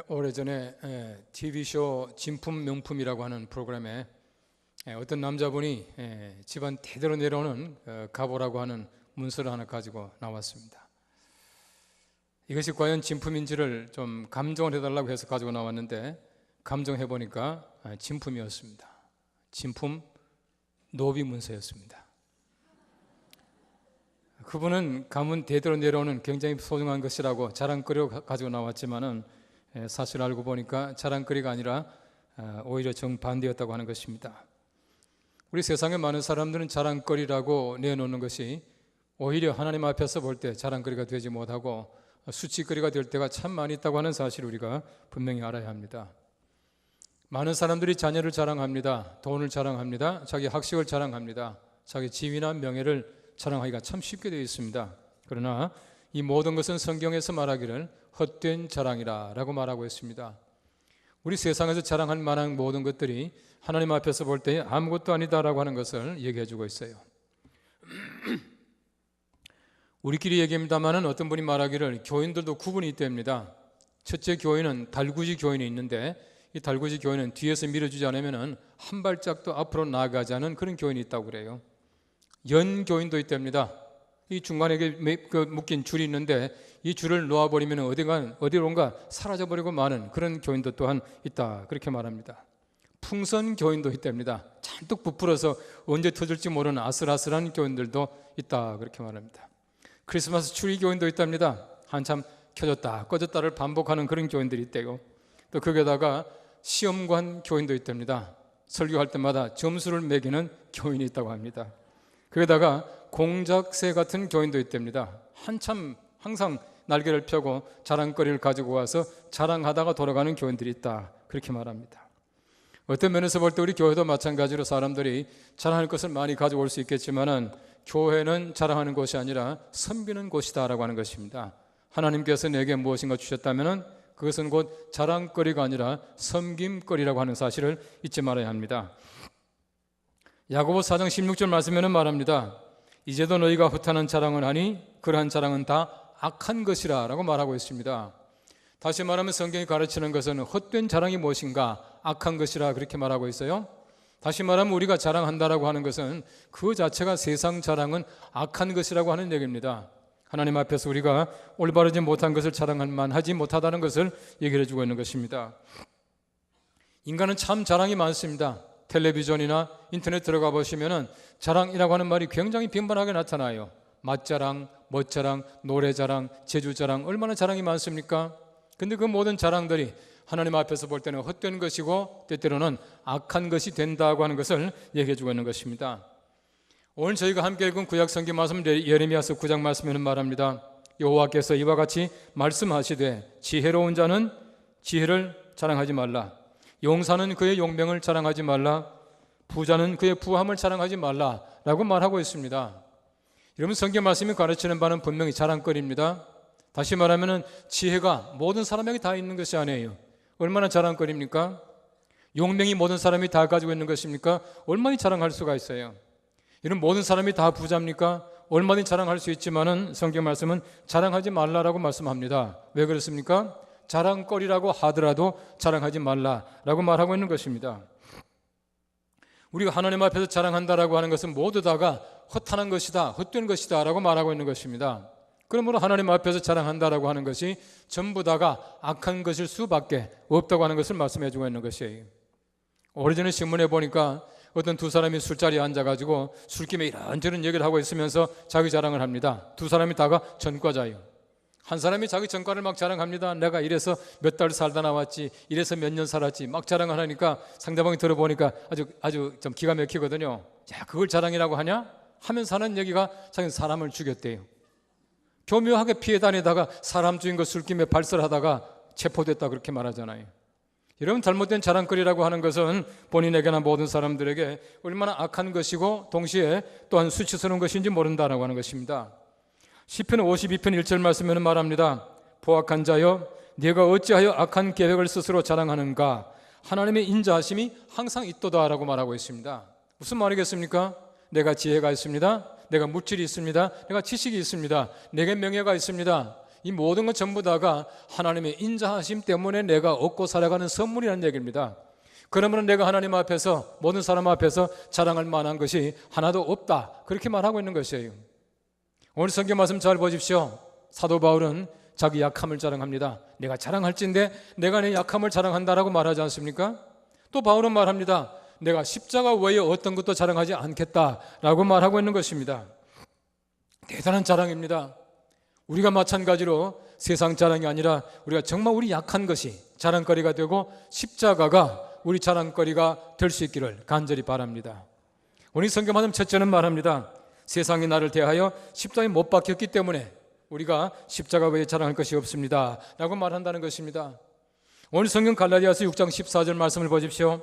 오래전에 TV쇼 진품 명품이라고 하는 프로그램에 어떤 남자분이 집안 대대로 내려오는 가보라고 하는 문서를 하나 가지고 나왔습니다. 이것이 과연 진품인지를 좀 감정을 해달라고 해서 가지고 나왔는데, 감정해 보니까 진품이었습니다. 진품 노비 문서였습니다. 그분은 가문 대대로 내려오는 굉장히 소중한 것이라고 자랑거리로 가지고 나왔지만은 사실 알고 보니까 자랑거리가 아니라 오히려 정반대였다고 하는 것입니다. 우리 세상에 많은 사람들은 자랑거리라고 내놓는 것이 오히려 하나님 앞에서 볼 때 자랑거리가 되지 못하고 수치거리가 될 때가 참 많이 있다고 하는 사실을 우리가 분명히 알아야 합니다. 많은 사람들이 자녀를 자랑합니다. 돈을 자랑합니다. 자기 학식을 자랑합니다. 자기 지위나 명예를 자랑하기가 참 쉽게 되어 있습니다. 그러나 이 모든 것은 성경에서 말하기를 헛된 자랑이라 라고 말하고 있습니다. 우리 세상에서 자랑할 만한 모든 것들이 하나님 앞에서 볼 때 아무것도 아니다라고 하는 것을 얘기해 주고 있어요. 우리끼리 얘기합니다만은 어떤 분이 말하기를 교인들도 구분이 있답니다. 첫째 교인은 달구지 교인이 있는데, 이 달구지 교인은 뒤에서 밀어주지 않으면 한 발짝도 앞으로 나아가지 않은 그런 교인이 있다고 그래요. 연 교인도 있답니다. 이 중간에 묶인 줄이 있는데 이 줄을 놓아버리면 어디론가 사라져버리고 마는 그런 교인도 또한 있다, 그렇게 말합니다. 풍선 교인도 있답니다. 잔뜩 부풀어서 언제 터질지 모르는 아슬아슬한 교인들도 있다, 그렇게 말합니다. 크리스마스 추리 교인도 있답니다. 한참 켜졌다 꺼졌다를 반복하는 그런 교인들이 있대요. 또 거기에다가 시험관 교인도 있답니다. 설교할 때마다 점수를 매기는 교인이 있다고 합니다. 거기에다가 공작새 같은 교인도 있답니다. 한참 항상 날개를 펴고 자랑거리를 가지고 와서 자랑하다가 돌아가는 교인들이 있다, 그렇게 말합니다. 어떤 면에서 볼 때 우리 교회도 마찬가지로 사람들이 자랑할 것을 많이 가져올 수 있겠지만은 교회는 자랑하는 곳이 아니라 섬기는 곳이다 라고 하는 것입니다. 하나님께서 내게 무엇인가 주셨다면 그것은 곧 자랑거리가 아니라 섬김거리라고 하는 사실을 잊지 말아야 합니다. 야고보 4장 16절 말씀에는 말합니다. 이제도 너희가 허탄한 자랑을 하니 그러한 자랑은 다 악한 것이라 라고 말하고 있습니다. 다시 말하면 성경이 가르치는 것은 헛된 자랑이 무엇인가, 악한 것이라 그렇게 말하고 있어요. 다시 말하면 우리가 자랑한다라고 하는 것은 그 자체가 세상 자랑은 악한 것이라고 하는 얘기입니다. 하나님 앞에서 우리가 올바르지 못한 것을 자랑할 만하지 못하다는 것을 얘기를 해주고 있는 것입니다. 인간은 참 자랑이 많습니다. 텔레비전이나 인터넷 들어가 보시면은 자랑이라고 하는 말이 굉장히 빈번하게 나타나요. 맛자랑, 멋자랑, 노래자랑, 제주자랑, 얼마나 자랑이 많습니까? 근데 그 모든 자랑들이 하나님 앞에서 볼 때는 헛된 것이고 때때로는 악한 것이 된다고 하는 것을 얘기해 주고 있는 것입니다. 오늘 저희가 함께 읽은 구약 성경 말씀 예레미야서 9장 말씀에는 말합니다. 여호와께서 이와 같이 말씀하시되 지혜로운 자는 지혜를 자랑하지 말라, 용사는 그의 용병을 자랑하지 말라, 부자는 그의 부함을 자랑하지 말라 라고 말하고 있습니다. 여러분, 성경 말씀이 가르치는 바는 분명히 자랑거리입니다. 다시 말하면 지혜가 모든 사람에게 다 있는 것이 아니에요. 얼마나 자랑거리입니까? 용병이 모든 사람이 다 가지고 있는 것입니까? 얼마나 자랑할 수가 있어요. 이런 모든 사람이 다 부자입니까? 얼마나 자랑할 수 있지만은 성경 말씀은 자랑하지 말라라고 말씀합니다. 왜 그렇습니까? 자랑거리라고 하더라도 자랑하지 말라라고 말하고 있는 것입니다. 우리가 하나님 앞에서 자랑한다라고 하는 것은 모두 다가 허탄한 것이다, 헛된 것이다 라고 말하고 있는 것입니다. 그러므로 하나님 앞에서 자랑한다라고 하는 것이 전부 다가 악한 것일 수밖에 없다고 하는 것을 말씀해 주고 있는 것이에요. 오래전에 신문에 보니까 어떤 두 사람이 술자리에 앉아가지고 술김에 이런저런 얘기를 하고 있으면서 자기 자랑을 합니다. 두 사람이 다가 전과자예요. 한 사람이 자기 전과를 막 자랑합니다. 내가 이래서 몇 달 살다 나왔지, 이래서 몇 년 살았지, 막 자랑을 하니까 상대방이 들어보니까 아주 좀 기가 막히거든요. 야, 그걸 자랑이라고 하냐? 하면서 하는 얘기가 자기는 사람을 죽였대요. 교묘하게 피해 다니다가 사람 죽인 거 술김에 발설하다가 체포됐다, 그렇게 말하잖아요. 여러분, 잘못된 자랑거리라고 하는 것은 본인에게나 모든 사람들에게 얼마나 악한 것이고 동시에 또한 수치스러운 것인지 모른다라고 하는 것입니다. 시편 52편 1절 말씀에는 말합니다. 포악한 자여, 네가 어찌하여 악한 계획을 스스로 자랑하는가? 하나님의 인자하심이 항상 있도다 라고 말하고 있습니다. 무슨 말이겠습니까? 내가 지혜가 있습니다. 내가 물질이 있습니다. 내가 지식이 있습니다. 내게 명예가 있습니다. 이 모든 것 전부 다가 하나님의 인자하심 때문에 내가 얻고 살아가는 선물이라는 얘기입니다. 그러면 내가 하나님 앞에서, 모든 사람 앞에서 자랑할 만한 것이 하나도 없다, 그렇게 말하고 있는 것이에요. 오늘 성경 말씀 잘 보십시오. 사도 바울은 자기 약함을 자랑합니다. 내가 자랑할진대 내가 내 약함을 자랑한다라고 말하지 않습니까? 또 바울은 말합니다. 내가 십자가 외에 어떤 것도 자랑하지 않겠다라고 말하고 있는 것입니다. 대단한 자랑입니다. 우리가 마찬가지로 세상 자랑이 아니라 우리가 정말 우리 약한 것이 자랑거리가 되고 십자가가 우리 자랑거리가 될 수 있기를 간절히 바랍니다. 오늘 성경 말씀 첫째는 말합니다. 세상이 나를 대하여 십자가에 못 박혔기 때문에 우리가 십자가 외에 자랑할 것이 없습니다 라고 말한다는 것입니다. 오늘 성경 갈라디아서 6장 14절 말씀을 보십시오.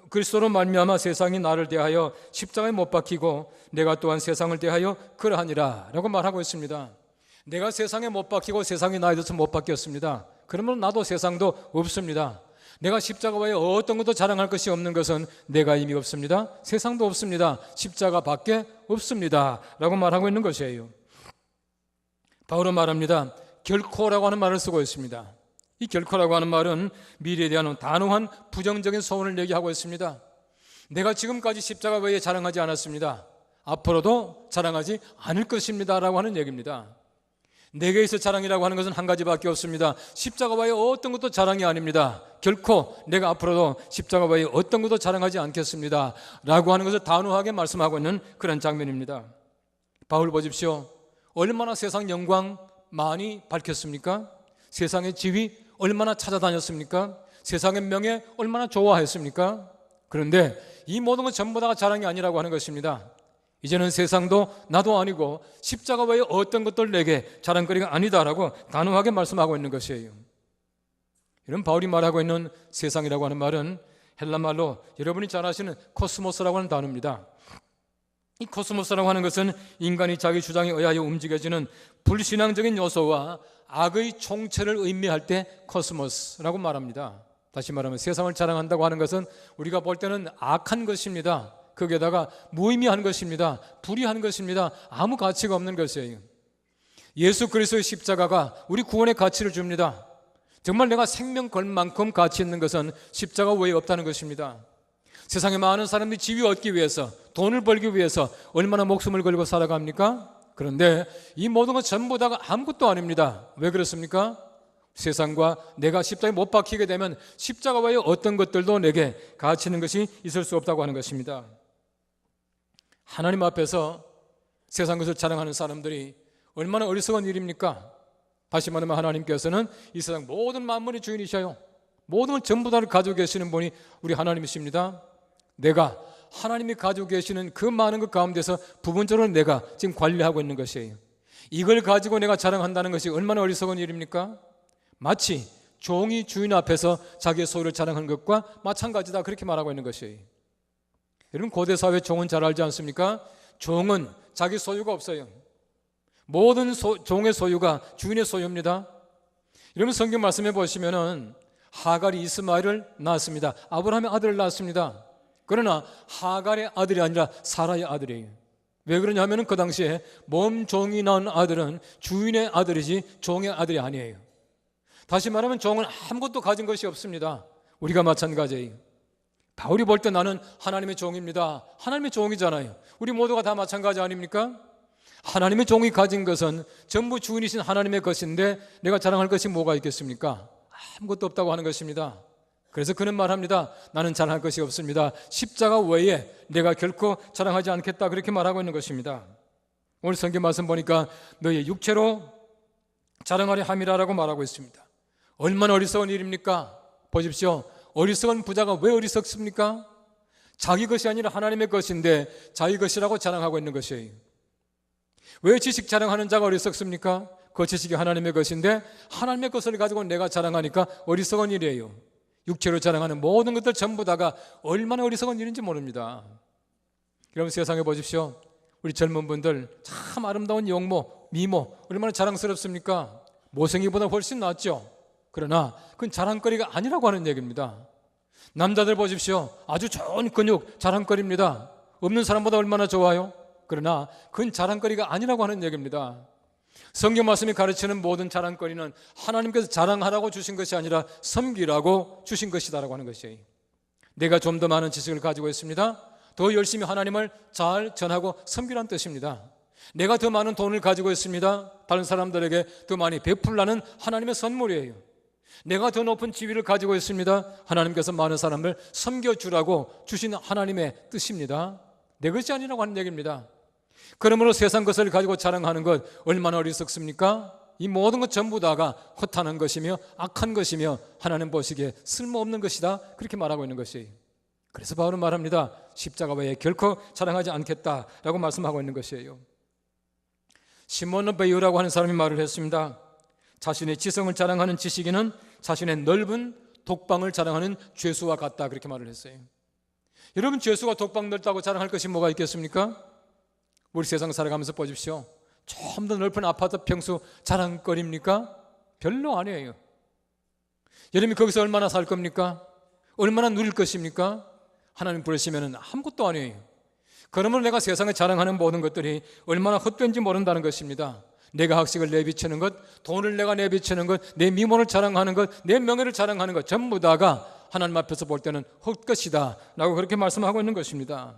그리스도로 말미암아 세상이 나를 대하여 십자가에 못 박히고 내가 또한 세상을 대하여 그러하니라 라고 말하고 있습니다. 내가 세상에 못 박히고 세상이 나에 대해서 못 박혔습니다. 그러면 나도 세상도 없습니다. 내가 십자가 외에 어떤 것도 자랑할 것이 없는 것은 내가 이미 없습니다. 세상도 없습니다. 십자가 밖에 없습니다 라고 말하고 있는 것이에요. 바울은 말합니다. 결코라고 하는 말을 쓰고 있습니다. 이 결코라고 하는 말은 미래에 대한 단호한 부정적인 소원을 얘기하고 있습니다. 내가 지금까지 십자가 외에 자랑하지 않았습니다. 앞으로도 자랑하지 않을 것입니다 라고 하는 얘기입니다. 내게 있어 자랑이라고 하는 것은 한 가지밖에 없습니다. 십자가 외에 어떤 것도 자랑이 아닙니다. 결코 내가 앞으로도 십자가 외에 어떤 것도 자랑하지 않겠습니다 라고 하는 것을 단호하게 말씀하고 있는 그런 장면입니다. 바울 보십시오. 얼마나 세상 영광 많이 밝혔습니까? 세상의 지위 얼마나 찾아다녔습니까? 세상의 명예 얼마나 좋아했습니까? 그런데 이 모든 건 전부 다가 자랑이 아니라고 하는 것입니다. 이제는 세상도 나도 아니고 십자가 외에 어떤 것들 내게 자랑거리가 아니다라고 단호하게 말씀하고 있는 것이에요. 이런 바울이 말하고 있는 세상이라고 하는 말은 헬라말로 여러분이 잘 아시는 코스모스라고 하는 단어입니다. 이 코스모스라고 하는 것은 인간이 자기 주장에 의하여 움직여지는 불신앙적인 요소와 악의 총체를 의미할 때 코스모스라고 말합니다. 다시 말하면 세상을 자랑한다고 하는 것은 우리가 볼 때는 악한 것입니다. 거기에다가 무의미한 것입니다. 불의한 것입니다. 아무 가치가 없는 것이에요. 예수 그리스도의 십자가가 우리 구원의 가치를 줍니다. 정말 내가 생명 걸 만큼 가치 있는 것은 십자가 외에 없다는 것입니다. 세상에 많은 사람들이 지위 얻기 위해서, 돈을 벌기 위해서 얼마나 목숨을 걸고 살아갑니까? 그런데 이 모든 것 전부 다가 아무것도 아닙니다. 왜 그렇습니까? 세상과 내가 십자가에 못 박히게 되면 십자가 외에 어떤 것들도 내게 가치 있는 것이 있을 수 없다고 하는 것입니다. 하나님 앞에서 세상 것을 자랑하는 사람들이 얼마나 어리석은 일입니까? 다시 말하면 하나님께서는 이 세상 모든 만물의 주인이셔요. 모든 걸 전부 다를 가지고 계시는 분이 우리 하나님이십니다. 내가 하나님이 가지고 계시는 그 많은 것 가운데서 부분적으로 내가 지금 관리하고 있는 것이에요. 이걸 가지고 내가 자랑한다는 것이 얼마나 어리석은 일입니까? 마치 종이 주인 앞에서 자기의 소유를 자랑하는 것과 마찬가지다, 그렇게 말하고 있는 것이에요. 여러분, 고대 사회 종은 잘 알지 않습니까? 종은 자기 소유가 없어요. 모든 종의 소유가 주인의 소유입니다. 여러분, 성경 말씀해 보시면은 하갈이 이스마엘을 낳았습니다. 아브라함의 아들을 낳았습니다. 그러나 하갈의 아들이 아니라 사라의 아들이에요. 왜 그러냐면 그 당시에 몸종이 낳은 아들은 주인의 아들이지 종의 아들이 아니에요. 다시 말하면 종은 아무것도 가진 것이 없습니다. 우리가 마찬가지예요. 바울이 볼 때 나는 하나님의 종입니다. 하나님의 종이잖아요. 우리 모두가 다 마찬가지 아닙니까? 하나님의 종이 가진 것은 전부 주인이신 하나님의 것인데 내가 자랑할 것이 뭐가 있겠습니까? 아무것도 없다고 하는 것입니다. 그래서 그는 말합니다. 나는 자랑할 것이 없습니다. 십자가 외에 내가 결코 자랑하지 않겠다, 그렇게 말하고 있는 것입니다. 오늘 성경 말씀 보니까 너의 육체로 자랑하려 함이라라고 말하고 있습니다. 얼마나 어리석은 일입니까? 보십시오. 어리석은 부자가 왜 어리석습니까? 자기 것이 아니라 하나님의 것인데 자기 것이라고 자랑하고 있는 것이에요. 왜 지식 자랑하는 자가 어리석습니까? 그 지식이 하나님의 것인데 하나님의 것을 가지고 내가 자랑하니까 어리석은 일이에요. 육체로 자랑하는 모든 것들 전부 다가 얼마나 어리석은 일인지 모릅니다. 여러분, 세상에 보십시오. 우리 젊은 분들 참 아름다운 영모, 미모 얼마나 자랑스럽습니까? 모생이보다 훨씬 낫죠. 그러나 그건 자랑거리가 아니라고 하는 얘기입니다. 남자들 보십시오. 아주 좋은 근육 자랑거리입니다. 없는 사람보다 얼마나 좋아요? 그러나 그건 자랑거리가 아니라고 하는 얘기입니다. 성경 말씀이 가르치는 모든 자랑거리는 하나님께서 자랑하라고 주신 것이 아니라 섬기라고 주신 것이다라고 하는 것이에요. 내가 좀 더 많은 지식을 가지고 있습니다. 더 열심히 하나님을 잘 전하고 섬기라는 뜻입니다. 내가 더 많은 돈을 가지고 있습니다. 다른 사람들에게 더 많이 베풀라는 하나님의 선물이에요. 내가 더 높은 지위를 가지고 있습니다. 하나님께서 많은 사람을 섬겨주라고 주신 하나님의 뜻입니다. 내 것이 아니라고 하는 얘기입니다. 그러므로 세상 것을 가지고 자랑하는 것 얼마나 어리석습니까? 이 모든 것 전부 다가 허탄한 것이며 악한 것이며 하나님 보시기에 쓸모없는 것이다, 그렇게 말하고 있는 것이에요. 그래서 바울은 말합니다. 십자가 외에 결코 자랑하지 않겠다라고 말씀하고 있는 것이에요. 시몬 베이유라고 하는 사람이 말을 했습니다. 자신의 지성을 자랑하는 지식인은 자신의 넓은 독방을 자랑하는 죄수와 같다, 그렇게 말을 했어요. 여러분, 죄수가 독방 넓다고 자랑할 것이 뭐가 있겠습니까? 우리 세상 살아가면서 보십시오. 좀 더 넓은 아파트 평수 자랑거리입니까? 별로 아니에요. 여러분이 거기서 얼마나 살 겁니까? 얼마나 누릴 것입니까? 하나님 부르시면 아무것도 아니에요. 그러면 내가 세상에 자랑하는 모든 것들이 얼마나 헛된지 모른다는 것입니다. 내가 학식을 내비치는 것, 돈을 내가 내비치는 것, 내 미모를 자랑하는 것, 내 명예를 자랑하는 것 전부 다가 하나님 앞에서 볼 때는 헛것이다 라고 그렇게 말씀하고 있는 것입니다.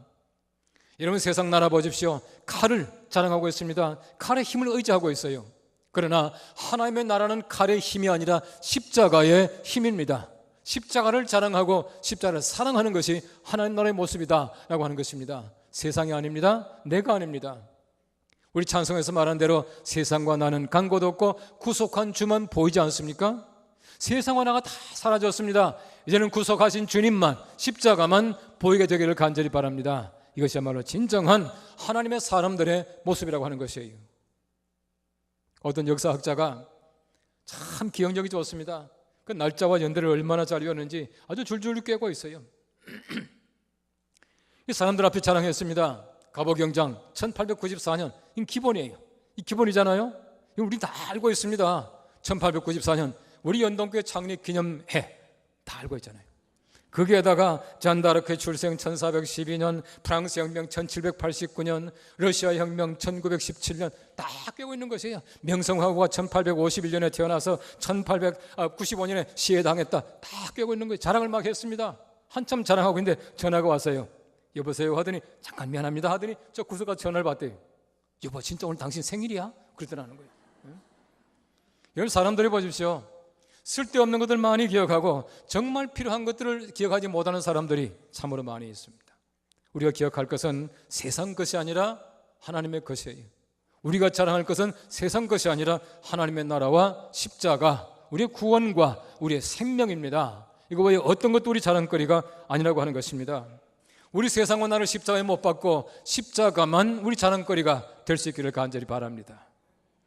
여러분, 세상 나라 보십시오. 칼을 자랑하고 있습니다. 칼의 힘을 의지하고 있어요. 그러나 하나님의 나라는 칼의 힘이 아니라 십자가의 힘입니다. 십자가를 자랑하고 십자가를 사랑하는 것이 하나님 나라의 모습이다 라고 하는 것입니다. 세상이 아닙니다. 내가 아닙니다. 우리 찬송에서 말한 대로 세상과 나는 간 곳 없고 구속한 주만 보이지 않습니까? 세상과 나가 다 사라졌습니다. 이제는 구속하신 주님만, 십자가만 보이게 되기를 간절히 바랍니다. 이것이야말로 진정한 하나님의 사람들의 모습이라고 하는 것이에요. 어떤 역사학자가 참 기억력이 좋습니다. 그 날짜와 연대를 얼마나 잘 외웠는지 아주 줄줄 꿰고 있어요. 이 사람들 앞에 자랑했습니다. 갑오경장 1894년, 이 기본이에요. 이 기본이잖아요. 우리 다 알고 있습니다. 1894년 우리 연동교회 창립 기념해 다 알고 있잖아요. 거기에다가 잔다르크의 출생 1412년, 프랑스 혁명 1789년, 러시아 혁명 1917년 다 꿰고 있는 것이에요. 명성황후가 1851년에 태어나서 1895년에 시해당했다, 다 꿰고 있는 거예요. 자랑을 막 했습니다. 한참 자랑하고 있는데 전화가 왔어요. 여보세요 하더니 잠깐 미안합니다 하더니 저 구석가 전화를 받대요. 여보, 진짜 오늘 당신 생일이야? 그러더라는 거예요. 여러분, 사람들이 보십시오. 쓸데없는 것들 많이 기억하고 정말 필요한 것들을 기억하지 못하는 사람들이 참으로 많이 있습니다. 우리가 기억할 것은 세상 것이 아니라 하나님의 것이에요. 우리가 자랑할 것은 세상 것이 아니라 하나님의 나라와 십자가, 우리의 구원과 우리의 생명입니다. 이거 외에 어떤 것도 우리 자랑거리가 아니라고 하는 것입니다. 우리 세상과 나를 십자가에 못 박고 십자가만 우리 자랑거리가 될 수 있기를 간절히 바랍니다.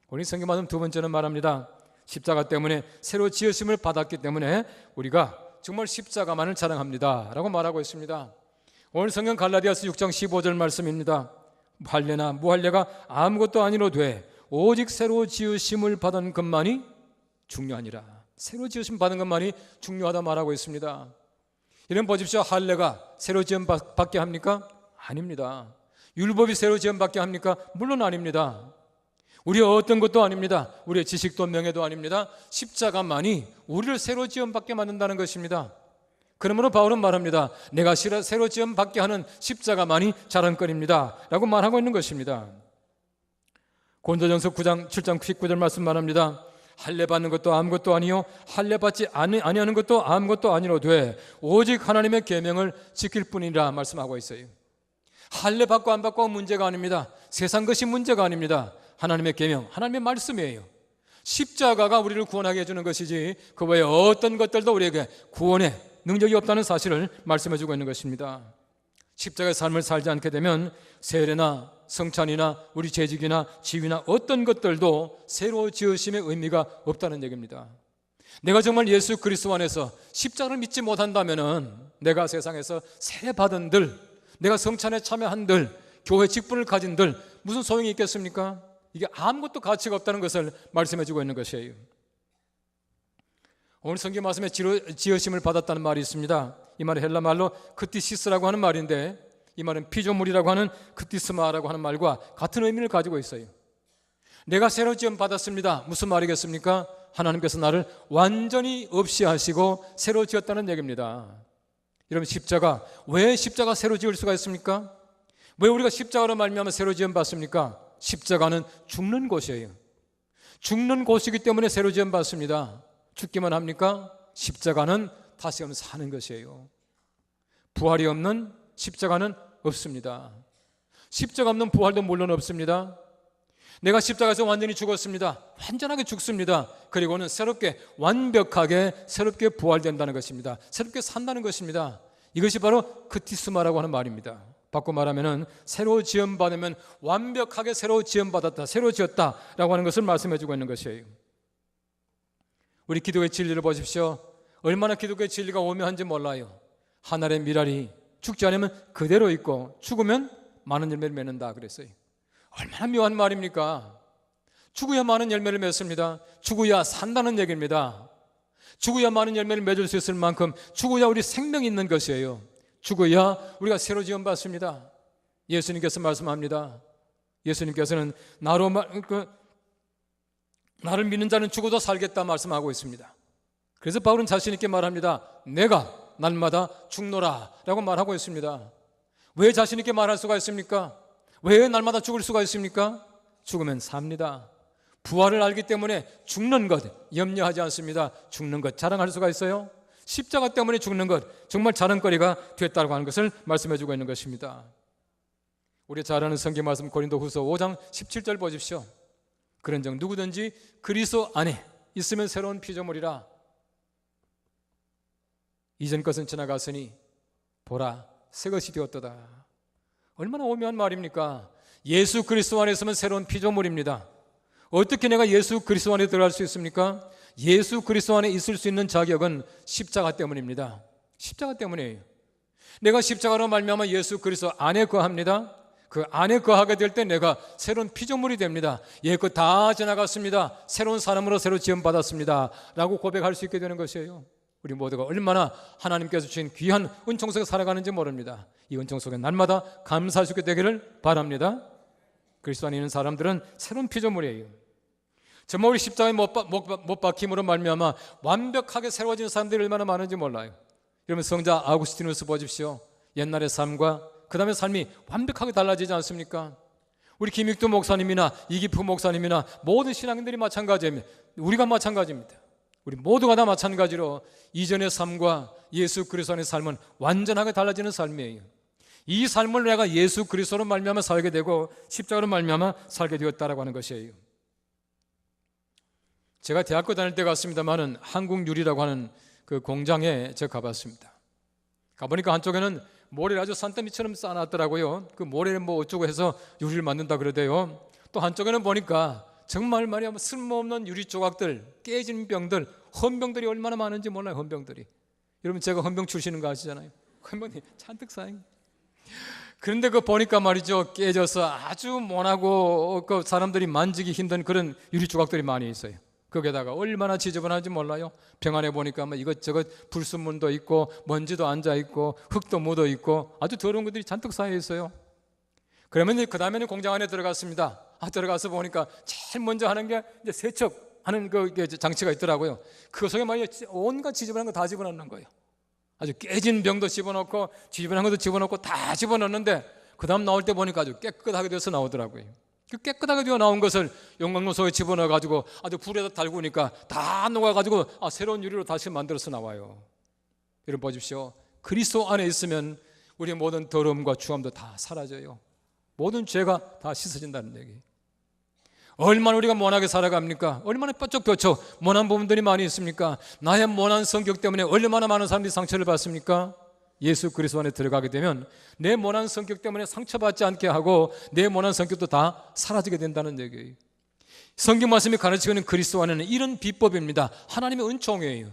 오늘 성경 말씀 두 번째는 말합니다. 십자가 때문에 새로 지으심을 받았기 때문에 우리가 정말 십자가만을 자랑합니다 라고 말하고 있습니다. 오늘 성경 갈라디아서 6장 15절 말씀입니다. 할례나 무할례가 아무것도 아니로되 오직 새로 지으심을 받은 것만이 중요하니라. 새로 지으심 받은 것만이 중요하다 말하고 있습니다. 이런 보십시오. 할례가 새로 지음 받게 합니까? 아닙니다. 율법이 새로 지음 받게 합니까? 물론 아닙니다. 우리의 어떤 것도 아닙니다. 우리의 지식도 명예도 아닙니다. 십자가만이 우리를 새로 지음 받게 만든다는 것입니다. 그러므로 바울은 말합니다. 내가 새로 지음 받게 하는 십자가만이 자랑거리입니다 라고 말하고 있는 것입니다. 고린도전서 9장 7장 19절 말씀 말합니다. 할례 받는 것도 아무것도 아니요 할례 받지 아니하는 것도 아무것도 아니로되 오직 하나님의 계명을 지킬 뿐이라 말씀하고 있어요. 할례 받고 안 받고 문제가 아닙니다. 세상 것이 문제가 아닙니다. 하나님의 계명, 하나님의 말씀이에요. 십자가가 우리를 구원하게 해주는 것이지 그 외에 어떤 것들도 우리에게 구원의 능력이 없다는 사실을 말씀해주고 있는 것입니다. 십자가의 삶을 살지 않게 되면 세례나 성찬이나 우리 재직이나 지위나 어떤 것들도 새로 지으심의 의미가 없다는 얘기입니다. 내가 정말 예수 그리스도 안에서 십자가를 믿지 못한다면 내가 세상에서 세례 받은들, 내가 성찬에 참여한들, 교회 직분을 가진들 무슨 소용이 있겠습니까? 이게 아무것도 가치가 없다는 것을 말씀해주고 있는 것이에요. 오늘 성경 말씀에 지으심을 받았다는 말이 있습니다. 이 말은 헬라 말로 크티시스라고 하는 말인데 이 말은 피조물이라고 하는 크티스마라고 하는 말과 같은 의미를 가지고 있어요. 내가 새로 지음 받았습니다. 무슨 말이겠습니까? 하나님께서 나를 완전히 없이 하시고 새로 지었다는 얘기입니다. 여러분, 십자가, 왜 십자가 새로 지을 수가 있습니까? 왜 우리가 십자가로 말미암아 새로 지음 받습니까? 십자가는 죽는 곳이에요. 죽는 곳이기 때문에 새로 지음 받습니다. 죽기만 합니까? 십자가는 다시 한번 사는 것이에요. 부활이 없는 십자가는 없습니다. 십자가 없는 부활도 물론 없습니다. 내가 십자가에서 완전히 죽었습니다. 완전하게 죽습니다. 그리고는 새롭게, 완벽하게 새롭게 부활된다는 것입니다. 새롭게 산다는 것입니다. 이것이 바로 크티스마라고 하는 말입니다. 바꿔 말하면 새로 지음받으면 완벽하게 새로 지음받았다, 새로 지었다라고 하는 것을 말씀해주고 있는 것이에요. 우리 기독의 진리를 보십시오. 얼마나 기독의 진리가 오묘한지 몰라요. 하늘의 미랄이 죽지 않으면 그대로 있고 죽으면 많은 열매를 맺는다 그랬어요. 얼마나 묘한 말입니까? 죽어야 많은 열매를 맺습니다. 죽어야 산다는 얘기입니다. 죽어야 많은 열매를 맺을 수 있을 만큼 죽어야 우리 생명이 있는 것이에요. 죽어야 우리가 새로 지음받습니다. 예수님께서 말씀합니다. 예수님께서는 나를 믿는 자는 죽어도 살겠다 말씀하고 있습니다. 그래서 바울은 자신 있게 말합니다. 내가 날마다 죽노라 라고 말하고 있습니다. 왜 자신 있게 말할 수가 있습니까? 왜 날마다 죽을 수가 있습니까? 죽으면 삽니다. 부활을 알기 때문에 죽는 것 염려하지 않습니다. 죽는 것 자랑할 수가 있어요? 십자가 때문에 죽는 것 정말 자랑거리가 됐다고 하는 것을 말씀해주고 있는 것입니다. 우리 잘 아는 성경 말씀 고린도후서 5장 17절 보십시오. 그런즉 누구든지 그리스도 안에 있으면 새로운 피조물이라. 이전 것은 지나갔으니 보라 새 것이 되었도다. 얼마나 오묘한 말입니까? 예수 그리스도 안에 있으면 새로운 피조물입니다. 어떻게 내가 예수 그리스도 안에 들어갈 수 있습니까? 예수 그리스도 안에 있을 수 있는 자격은 십자가 때문입니다. 십자가 때문이에요. 내가 십자가로 말미암아 예수 그리스도 안에 거합니다. 그 안에 거하게 될 때 내가 새로운 피조물이 됩니다. 옛것 다 지나갔습니다. 새로운 사람으로 새로 지음받았습니다 라고 고백할 수 있게 되는 것이에요. 우리 모두가 얼마나 하나님께서 주신 귀한 은총 속에 살아가는지 모릅니다. 이 은총 속에 날마다 감사할 수 있게 되기를 바랍니다. 그리스도 안에 있는 사람들은 새로운 피조물이에요. 정말 우리 십자가에 못 박힘으로 말미암아 완벽하게 새로워진 사람들이 얼마나 많은지 몰라요. 여러분, 성자 아우구스티누스 보십시오. 옛날의 삶과 그 다음에 삶이 완벽하게 달라지지 않습니까? 우리 김익두 목사님이나 이기프 목사님이나 모든 신앙인들이 마찬가지입니다. 우리가 마찬가지입니다. 우리 모두가 다 마찬가지로 이전의 삶과 예수 그리스도의 삶은 완전하게 달라지는 삶이에요. 이 삶을 내가 예수 그리스도로 말미암아 살게 되고 십자가로 말미암아 살게 되었다라고 하는 것이에요. 제가 대학교 다닐 때 갔습니다만은 한국유리라고 하는 그 공장에 제가 가봤습니다. 가보니까 한쪽에는 모래를 아주 산더미처럼 쌓아놨더라고요. 그 모래를 뭐 어쩌고 해서 유리를 만든다 그러대요. 또 한쪽에는 보니까 정말 말이야 쓸모없는 유리 조각들, 깨진 병들, 헌병들이 얼마나 많은지 몰라요. 헌병들이. 여러분, 제가 헌병 출신인 거 아시잖아요. 헌병이 잔뜩 쌓인. 그런데 그 보니까 말이죠, 깨져서 아주 모나고 그 사람들이 만지기 힘든 그런 유리 조각들이 많이 있어요. 거기에다가 얼마나 지저분한지 몰라요. 병 안에 보니까 뭐 이것저것 불순물도 있고 먼지도 앉아 있고 흙도 묻어 있고 아주 더러운 것들이 잔뜩 쌓여 있어요. 그러면 그 다음에는 공장 안에 들어갔습니다. 들어가서 보니까 제일 먼저 하는 게 이제 세척하는 그 장치가 있더라고요. 그 속에 말이야 온갖 지저분한 거 다 집어넣는 거예요. 아주 깨진 병도 집어넣고 지저분한 것도 집어넣고 다 집어넣는데 그 다음 나올 때 보니까 아주 깨끗하게 돼서 나오더라고요. 그 깨끗하게 되어 나온 것을 용광로소에 집어넣어가지고 아주 불에다 달구니까 다 녹아가지고 새로운 유리로 다시 만들어서 나와요. 여러분 보십시오. 그리스도 안에 있으면 우리의 모든 더러움과 추함도 다 사라져요. 모든 죄가 다 씻어진다는 얘기. 얼마나 우리가 모나게 살아갑니까? 얼마나 뾰족뾰족 모난 부분들이 많이 있습니까? 나의 모난 성격 때문에 얼마나 많은 사람들이 상처를 받습니까? 예수 그리스도 안에 들어가게 되면 내 모난 성격 때문에 상처받지 않게 하고 내 모난 성격도 다 사라지게 된다는 얘기예요. 성경 말씀이 가르치는 그리스도 안에는 이런 비법입니다. 하나님의 은총이에요.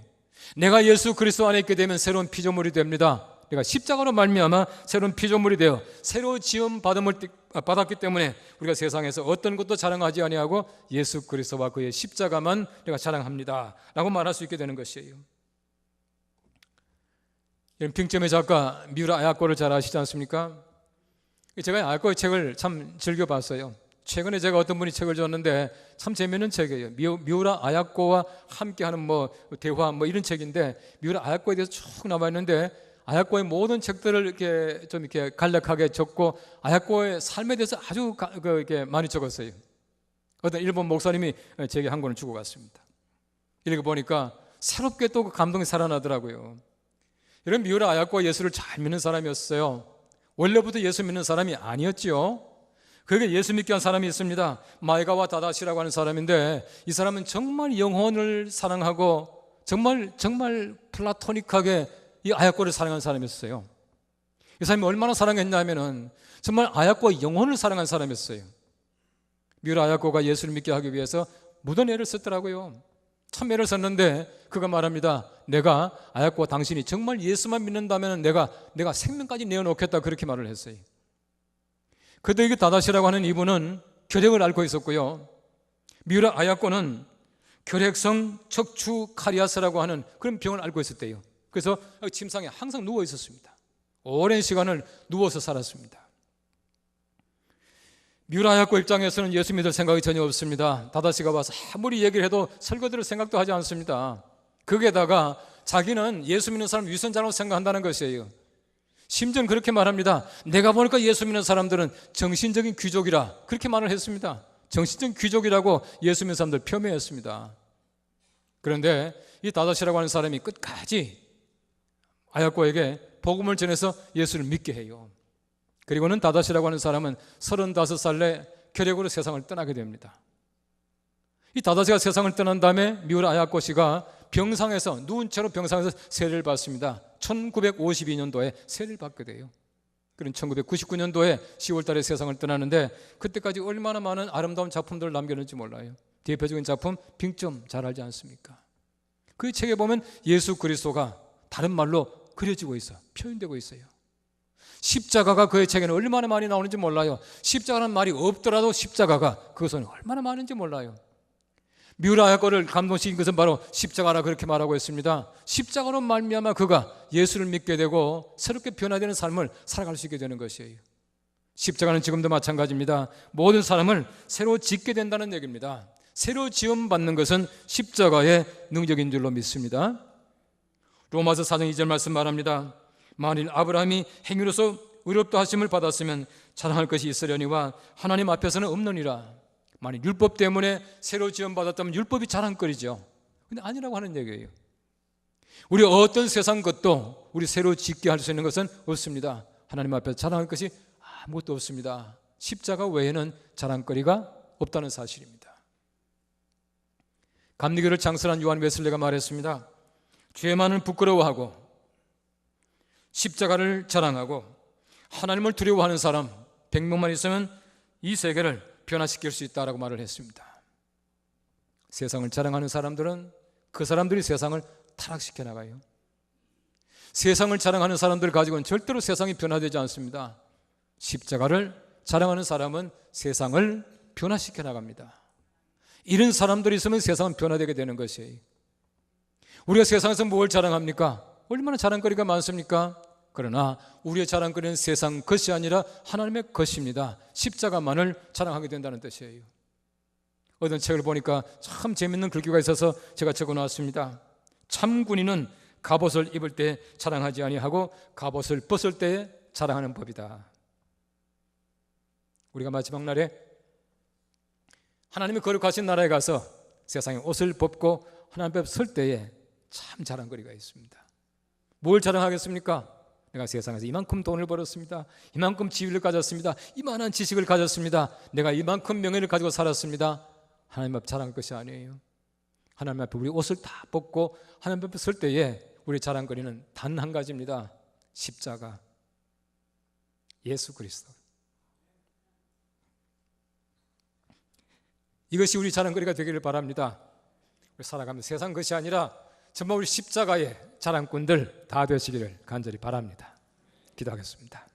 내가 예수 그리스도 안에 있게 되면 새로운 피조물이 됩니다. 내가 십자가로 말미암아 새로운 피조물이 되어 새로 지음 받았기 때문에 우리가 세상에서 어떤 것도 자랑하지 아니하고 예수 그리스도와 그의 십자가만 내가 자랑합니다 라고 말할 수 있게 되는 것이에요. 빙점의 작가 미우라 아야코를 잘 아시지 않습니까? 제가 아야코의 책을 참 즐겨봤어요. 최근에 제가 어떤 분이 책을 줬는데 참 재미있는 책이에요. 미우라 아야코와 함께하는 대화 이런 책인데, 미우라 아야코에 대해서 쭉 나와 있는데 아야코의 모든 책들을 이렇게 좀 이렇게 간략하게 적고 아야코의 삶에 대해서 아주 이렇게 많이 적었어요. 어떤 일본 목사님이 제게 한 권을 주고 갔습니다. 읽어보니까 새롭게 또 그 감동이 살아나더라고요. 이런 미우라 아야코가 예수를 잘 믿는 사람이었어요. 원래부터 예수 믿는 사람이 아니었지요. 그에게 예수 믿게 한 사람이 있습니다. 마에가와 다다시라고 하는 사람인데, 이 사람은 정말 영혼을 사랑하고 정말 플라토닉하게 이 아야코를 사랑한 사람이었어요. 이 사람이 얼마나 사랑했냐면은 정말 아야코의 영혼을 사랑한 사람이었어요. 미우라 아야코가 예수를 믿게 하기 위해서 무던 애를 썼더라고요. 참 애를 썼는데 그가 말합니다. 내가 아야코와 당신이 정말 예수만 믿는다면 내가 생명까지 내어놓겠다, 그렇게 말을 했어요. 그때 이게 다다시라고 하는 이분은 결핵을 앓고 있었고요. 미우라 아야코는 결핵성 척추 카리아스라고 하는 그런 병을 앓고 있었대요. 그래서 침상에 항상 누워 있었습니다. 오랜 시간을 누워서 살았습니다. 미우라 아야코 입장에서는 예수 믿을 생각이 전혀 없습니다. 다다시가 와서 아무리 얘기를 해도 설거들을 생각도 하지 않습니다. 거기에다가 자기는 예수 믿는 사람 위선자라고 생각한다는 것이에요. 심지어는 그렇게 말합니다. 내가 보니까 예수 믿는 사람들은 정신적인 귀족이라, 그렇게 말을 했습니다. 정신적인 귀족이라고 예수 믿는 사람들 폄훼했습니다. 그런데 이 다다시라고 하는 사람이 끝까지 아야코에게 복음을 전해서 예수를 믿게 해요. 그리고는 다다시라고 하는 사람은 35살에 결핵으로 세상을 떠나게 됩니다. 이 다다시가 세상을 떠난 다음에 미우라 아야코 씨가 병상에서, 누운 채로 병상에서 세례를 받습니다. 1952년도에 세례를 받게 돼요. 그런 1999년도에 10월 달에 세상을 떠나는데, 그때까지 얼마나 많은 아름다운 작품들을 남겼는지 몰라요. 대표적인 작품 빙점, 잘 알지 않습니까? 그 책에 보면 예수 그리스도가 다른 말로 그려지고 있어요. 표현되고 있어요. 십자가가 그의 책에는 얼마나 많이 나오는지 몰라요. 십자가라는 말이 없더라도 십자가가 그것은 얼마나 많은지 몰라요. 미우라 아야코를 감동시킨 것은 바로 십자가라, 그렇게 말하고 있습니다. 십자가로 말미암아 그가 예수를 믿게 되고 새롭게 변화되는 삶을 살아갈 수 있게 되는 것이에요. 십자가는 지금도 마찬가지입니다. 모든 사람을 새로 짓게 된다는 얘기입니다. 새로 지음받는 것은 십자가의 능력인 줄로 믿습니다. 로마서 4장 2절 말씀 말합니다. 만일 아브라함이 행위로서 의롭다 하심을 받았으면 자랑할 것이 있으려니와 하나님 앞에서는 없느니라. 만일 율법 때문에 새로 지음받았다면 율법이 자랑거리죠. 근데 아니라고 하는 얘기예요. 우리 어떤 세상 것도 우리 새로 짓게 할 수 있는 것은 없습니다. 하나님 앞에서 자랑할 것이 아무것도 없습니다. 십자가 외에는 자랑거리가 없다는 사실입니다. 감리교를 창설한 요한 웨슬리가 말했습니다. 죄만을 부끄러워하고 십자가를 자랑하고 하나님을 두려워하는 사람 100명만 있으면 이 세계를 변화시킬 수 있다라고 말을 했습니다. 세상을 자랑하는 사람들은 그 사람들이 세상을 타락시켜 나가요. 세상을 자랑하는 사람들 가지고는 절대로 세상이 변화되지 않습니다. 십자가를 자랑하는 사람은 세상을 변화시켜 나갑니다. 이런 사람들이 있으면 세상은 변화되게 되는 것이에요. 우리가 세상에서 뭘 자랑합니까? 얼마나 자랑거리가 많습니까? 그러나 우리의 자랑거리는 세상 것이 아니라 하나님의 것입니다. 십자가만을 자랑하게 된다는 뜻이에요. 어떤 책을 보니까 참 재밌는 글귀가 있어서 제가 적어놨습니다. 참 군인은 갑옷을 입을 때 자랑하지 아니하고 갑옷을 벗을 때에 자랑하는 법이다. 우리가 마지막 날에 하나님이 거룩하신 나라에 가서 세상에 옷을 벗고 하나님 앞에 설 때에 참 자랑거리가 있습니다. 뭘 자랑하겠습니까? 내가 세상에서 이만큼 돈을 벌었습니다. 이만큼 지위를 가졌습니다. 이만한 지식을 가졌습니다. 내가 이만큼 명예를 가지고 살았습니다. 하나님 앞에 자랑할 것이 아니에요. 하나님 앞에 우리 옷을 다 벗고 하나님 앞에 설 때에 우리 자랑거리는 단 한 가지입니다. 십자가, 예수 그리스도. 이것이 우리 자랑거리가 되기를 바랍니다. 우리 살아가면 세상 것이 아니라 정말 우리 십자가의 자랑꾼들 다 되시기를 간절히 바랍니다. 기도하겠습니다.